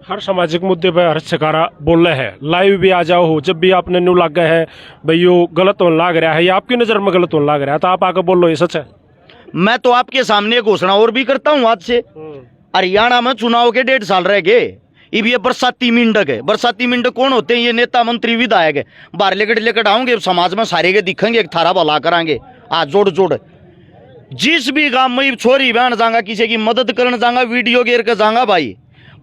हर सामाजिक मुद्दे पर हर छकारा बोल रहे हैं, लाइव भी आ जाओ हो, जब भी आपने न्यू लग गए है भाई यो गलत होने लग रहा है या आपकी नज़र में गलत होने लग रहा है तो आप आकर बोल लो, ये सच है। मैं तो आपके सामने घोषणा और भी करता हूँ आज से। हरियाणा में चुनाव के 1.5 साल रह गए, अब ये बरसाती मेंढक है। बरसाती मेंढक कौन होते हैं? ये नेता मंत्री विधायक है। बाहर लेकर आऊंगे समाज में सारे के दिखेंगे, एक थारा भला करांगे। आज जोड़ जोड़ जिस भी गांव में छोरी बहन जाऊंगा, किसी की मदद करने जाऊंगा, वीडियो घेर कर जाऊंगा, भाई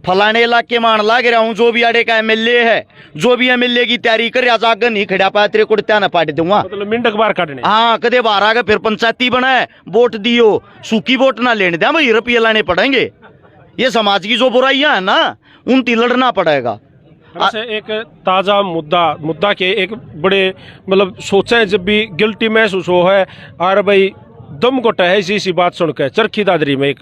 फलाने इलाके में लाग रहा हूँ, जो भी आड़े का एमएलए है, जो भी एमएलए की तैयारी कर रहा जाकर नहीं खड़ा पाया तेरे को त्या ना पाट दूंगा। मतलब मिंटक बार काटने। हाँ, कदे बाहर आ गए फिर पंचायती बनाए, वोट दियो, सूखी वोट ना लेने दिया भाई, रुपये लाने पड़ेंगे। ये समाज की जो बुराइयां है ना, उनती लड़ना पड़ेगा। एक ताज़ा मुद्दा के एक बड़े मतलब सोचे जब भी गिल्टी महसूस हो है और भाई दम को टहे सी बात सुनकर चरखी दादरी में एक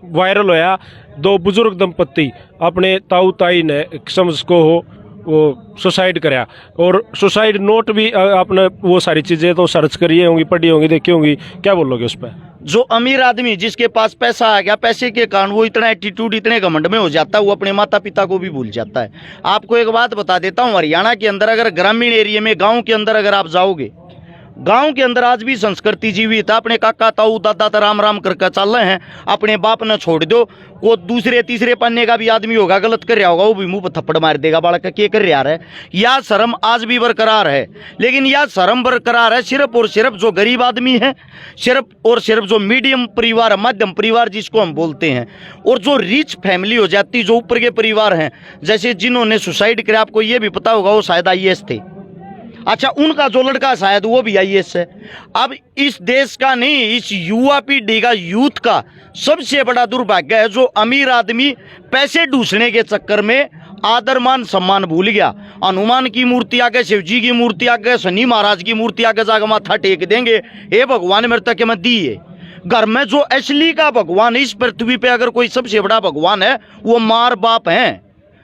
वायरल होया, 2 बुजुर्ग दंपत्ति अपने ताऊ ताई ने समझ को हो वो सुसाइड कराया और सुसाइड नोट भी आपने वो सारी चीज़ें तो सर्च करी होंगी, पढ़ी होंगी, देखी होंगी, क्या बोलोगे उस पर? जो अमीर आदमी जिसके पास पैसा आ गया, पैसे के कारण वो इतना एटीट्यूड, इतने घमंड में हो जाता है, वो अपने माता पिता को भी भूल जाता है। आपको एक बात बता देता हूँ, हरियाणा के अंदर अगर ग्रामीण एरिया में, गाँव के अंदर अगर आप जाओगे, गांव के अंदर आज भी संस्कृति जीवित है। अपने काका ताऊ दादा तो राम राम करके चल रहे हैं, अपने बाप ने छोड़ दो। वो दूसरे तीसरे पन्ने का भी आदमी होगा, गलत कर रहा होगा, वो भी मुंह पर थप्पड़ मार देगा, बालक के कर रहा है। यह शर्म आज भी बरकरार है, लेकिन यह शर्म बरकरार है सिर्फ और सिर्फ जो गरीब आदमी है, सिर्फ और सिर्फ जो मीडियम परिवार, मध्यम परिवार जिसको हम बोलते हैं, और जो रिच फैमिली हो जाती, जो ऊपर के परिवार हैं, जैसे जिन्होंने सुसाइड किया, आपको ये भी पता होगा वो शायद IAS थे। अच्छा, उनका जो लड़का शायद वो भी IAS है। अब इस देश का नहीं, इस युवा पीढ़ी का, यूथ का सबसे बड़ा दुर्भाग्य है जो अमीर आदमी पैसे ढूंढने के चक्कर में आदर मान सम्मान भूल गया। हनुमान की मूर्ति आगे, शिव जी की मूर्ति आगे, शनि महाराज की मूर्ति आगे जाकर माथा टेक देंगे, हे भगवान मेरे तक मत दिए। घर में जो असली का भगवान इस पृथ्वी पे अगर कोई सबसे बड़ा भगवान है, वो मार बाप हैं,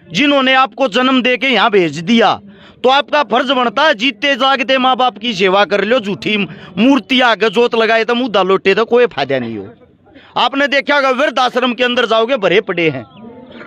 जिन्होंने आपको जन्म दे के यहाँ भेज दिया। तो आपका फर्ज बनता है जीते जागते माँ बाप की सेवा कर लो। झूठी मूर्ति आगे जोत लगाए तो मुद्दा लोटे तो कोई फायदा नहीं हो। आपने देखा होगा वृद्धाश्रम के अंदर जाओगे, भरे पड़े हैं,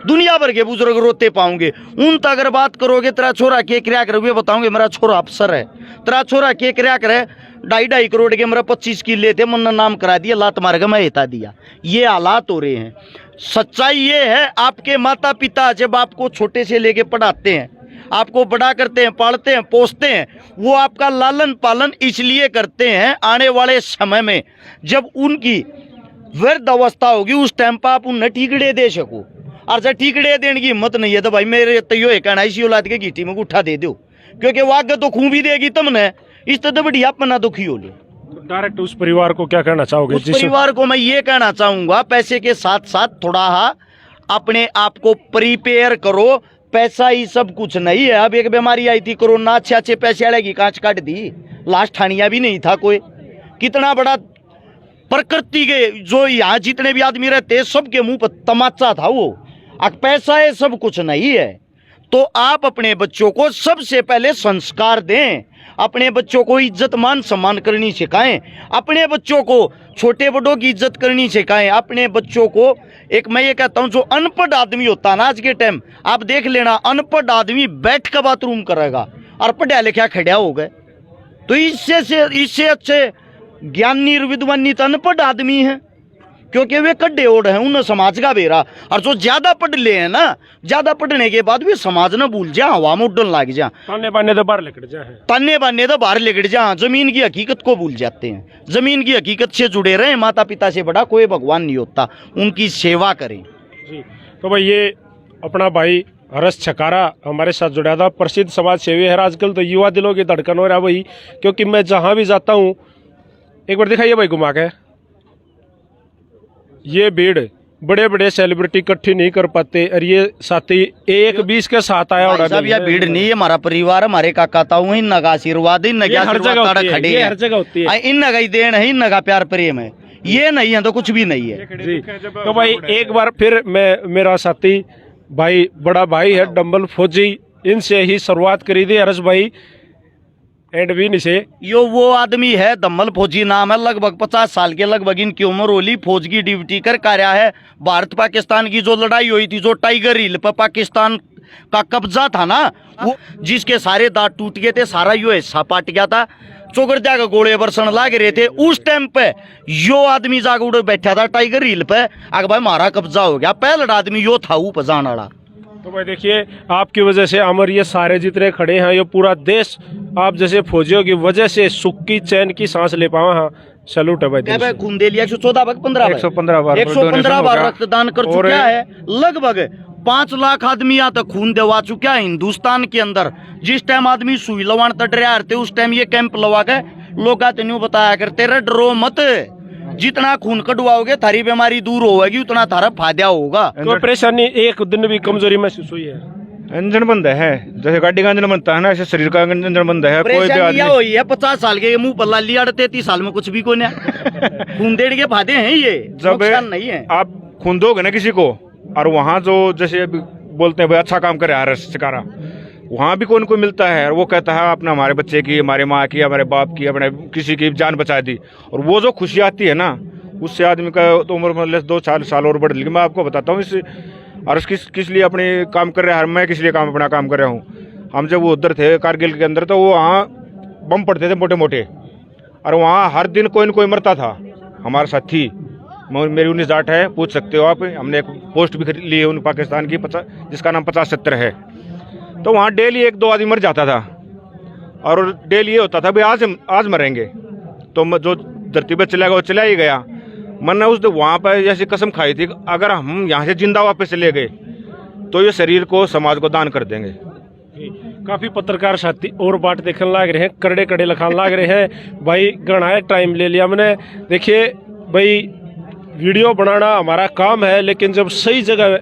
दुनिया भर के बुजुर्ग रोते पाओगे। उन तक अगर बात करोगे, तेरा छोरा के क्रिया करोगे, बताओगे मेरा छोरा अफसर है, तेरा छोरा के क्रिया करे, 2.5 करोड़ के मेरा 25 किले थे, मन नाम करा दिया, लात मार के मैं हिता दिया। ये हालात हो रहे हैं। सच्चाई ये है, आपके माता पिता जब आपको छोटे से लेके पढ़ाते हैं, आपको बड़ा करते हैं, पालते हैं, पोसते हैं, वो आपका लालन पालन इसलिए करते हैं, आने वाले समय में जब उनकी वृद्ध अवस्था होगी, उस टाइम पर आप उन्हें ठीकड़े दे सको। और जब ठीकड़े देने की हिम्मत नहीं है तो भाई मेरे तैयो है कहना, इसी औलाद के घीटी में उठा दे दो, क्योंकि वो आगे तो खून भी देगी तुमने, इस तरह बढ़िया अपना दुखी हो लो। डायरेक्ट उस परिवार को क्या कहना चाहोगे? उस परिवार को मैं ये कहना चाहूंगा, पैसे के साथ साथ थोड़ा अपने आप को प्रिपेयर करो। पैसा ही सब कुछ नहीं है। अब एक बीमारी आई थी कोरोना, अच्छे पैसे वाले की कांच काट दी, लास्ट ठानिया भी नहीं था कोई। कितना बड़ा प्रकृति के जो यहाँ जितने भी आदमी रहते सबके मुंह पर तमाचा था वो। अब पैसा है सब कुछ नहीं है। तो आप अपने बच्चों को सबसे पहले संस्कार दें, अपने बच्चों को इज्जत मान सम्मान करनी सिखाएं, अपने बच्चों को छोटे बड़ों की इज्जत करनी सिखाएं, अपने बच्चों को एक मैं ये कहता हूं, जो अनपढ़ आदमी होता है ना, आज के टाइम आप देख लेना, अनपढ़ आदमी बैठ कर बाथरूम करेगा और पढ़ा लिखा खड़ा हो गए। तो इससे अच्छे ज्ञानी विद्वानी तो अनपढ़ आदमी है, क्योंकि वे कड्डे ओढ़ हैं, उन्हें समाज का बेरा। और जो ज्यादा पढ़ ले हैं ना, ज्यादा पढ़ने के बाद भी समाज न भूल जा, हवा में उड़न लग जा, ताने बाने तो बाहर लेकर जा, जमीन की हकीकत को भूल जाते हैं। जमीन की हकीकत से जुड़े रहे, माता पिता से बड़ा कोई भगवान नहीं होता, उनकी सेवा करें जी। तो भाई ये अपना भाई हर्ष छकारा हमारे साथ जुड़ा था, प्रसिद्ध समाज सेवी है। आजकल तो युवा दिलों की धड़कन हो रहा है भाई, क्योंकि मैं जहाँ भी जाता हूँ, एक बार दिखाइए भाई घुमा के, ये भीड़ बड़े बड़े सेलिब्रिटी इकट्ठी नहीं कर पाते, और ये साथी 1-20 के साथ आया। और यह भीड़ नहीं है, हमारा परिवार, हमारे काका ताऊ, इन नगा आशीर्वाद, इन नगा हर जगह होती है, इन नगा देन है, इन नगा प्यार प्रेम है, ये नहीं है तो कुछ भी नहीं है जी। तो भाई एक बार फिर मेरा साथी भाई, बड़ा भाई है डम्बल फौजी, इनसे ही शुरुआत करी थी। हर्ष भाई एंड भी नहीं से यो वो आदमी है, दम्मल फौजी नाम है, लगभग 50 साल के लगभग इनकी उम्र होली। फौज की ड्यूटी कर कार्या है। भारत पाकिस्तान की जो लड़ाई हुई थी, जो टाइगर हिल पर पाकिस्तान का कब्जा था ना, वो जिसके सारे दांत टूट गए थे, सारा यो हिस्सा पाट गया था, चौगड़िया के गोले बरसन लाग रहे थे, उस टाइम पे यो आदमी जाकर उड़े बैठा था टाइगर हिल पे। अगर भाई हमारा कब्जा हो गया, पहला आदमी यो था ऊपर जान वाला। तो भाई देखिए, आपकी वजह से अमर ये सारे जितने खड़े हैं, ये पूरा देश आप जैसे फौजियों की वजह से सुख की चैन की सांस ले पावा। हाँ, सैल्यूट है भाई। क्या भाई खून दे लिया 114 बार 115 बार 115 बार रक्तदान कर चुका है। लगभग 5 लाख आदमी यहाँ तक खून दिलवा चुका है हिंदुस्तान के अंदर। जिस टाइम आदमी सुई लवान तट रहे थे, उस टाइम ये कैंप लगा के लोग तेन बताया करते रहे, डरो मत, जितना खून कटवाओगे थारी बीमारी दूर होगी, उतना थारा फायदा होगा। कोई परेशानी एक दिन भी कमजोरी महसूस हुई है? इंजन बंद है, जैसे गाड़ी का इंजन बनता है ना, ऐसे शरीर का इंजन बंद है। कोई भी आदमी हुई है 50 साल के मुंह पर लाली, 33 साल में कुछ भी को नहीं। खून देने के फायदे हैं, ये जब नहीं है। आप खून दोगे ना किसी को, और वहाँ जो जैसे बोलते हैं भाई अच्छा काम करे हर शिकारा, वहाँ भी कोई न कोई मिलता है और वो कहता है अपना हमारे बच्चे की, हमारे माँ की, हमारे बाप की, अपने किसी की जान बचा दी, और वो जो खुशी आती है ना, उससे आदमी का तो उम्र मतलब 2-4 साल और बढ़। लेकिन मैं आपको बताता हूँ, इस और किस लिए अपने काम कर रहे हैं, मैं किस लिए अपना काम कर रहा हूँ। हम जब वो उधर थे कारगिल के अंदर, तो वो वहाँ बम पड़ते थे मोटे मोटे, और वहाँ हर दिन कोई न कोई मरता था हमारे साथी। मेरी 19 जाट है, पूछ सकते हो आप। हमने एक पोस्ट भी ली है उन पाकिस्तान की, जिसका नाम 50-70 है। तो वहाँ डेली 1-2 आदमी मर जाता था, और डेली ये होता था भाई आज मरेंगे, तो जो धरती पर चला गया वो चला ही गया। मैंने उस वहाँ पर जैसी कसम खाई थी, अगर हम यहाँ से जिंदा वापस चले गए तो ये शरीर को समाज को दान कर देंगे। काफी पत्रकार साथी और बाट देखने लग रहे हैं, करड़े कड़े लखान लग रहे हैं। भाई घना टाइम ले लिया मैंने। देखिए भाई, वीडियो बनाना हमारा काम है, लेकिन जब सही जगह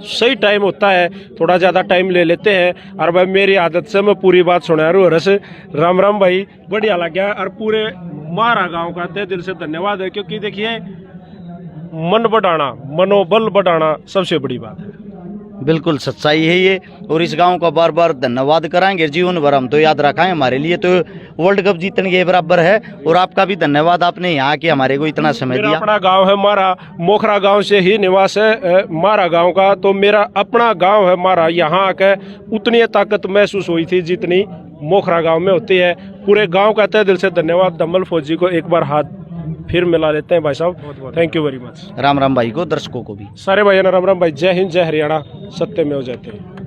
सही टाइम होता है, थोड़ा ज़्यादा टाइम ले लेते हैं। और भाई मेरी आदत से मैं पूरी बात सुना रू रस। राम राम भाई, बढ़िया लग गया। और पूरे मारा गांव का तहे दिल से धन्यवाद है, क्योंकि देखिए मन बढ़ाना, मनोबल बढ़ाना सबसे बड़ी बात है। बिल्कुल सच्चाई है ये, और इस गांव का बार बार धन्यवाद कराएंगे जीवन भर हम तो याद रखें। हमारे लिए तो वर्ल्ड कप जीतने के बराबर है, और आपका भी धन्यवाद, आपने यहाँ के हमारे को इतना समय दिया। अपना गांव है मारा, मोखरा गांव से ही निवास है मारा गांव का, तो मेरा अपना गांव है मारा। यहाँ आकर उतनी ताकत महसूस हुई थी जितनी मोखरा गांव में होती है। पूरे गांव का तहे दिल से धन्यवाद। दम्मल फौजी को एक बार हाथ फिर मिला लेते हैं भाई साहब। Thank you very much. Ram Ram भाई को, दर्शकों को भी। सारे भाई राम राम भाई। जय हिंद, जय हरियाणा, सत्य में हो जाते हैं।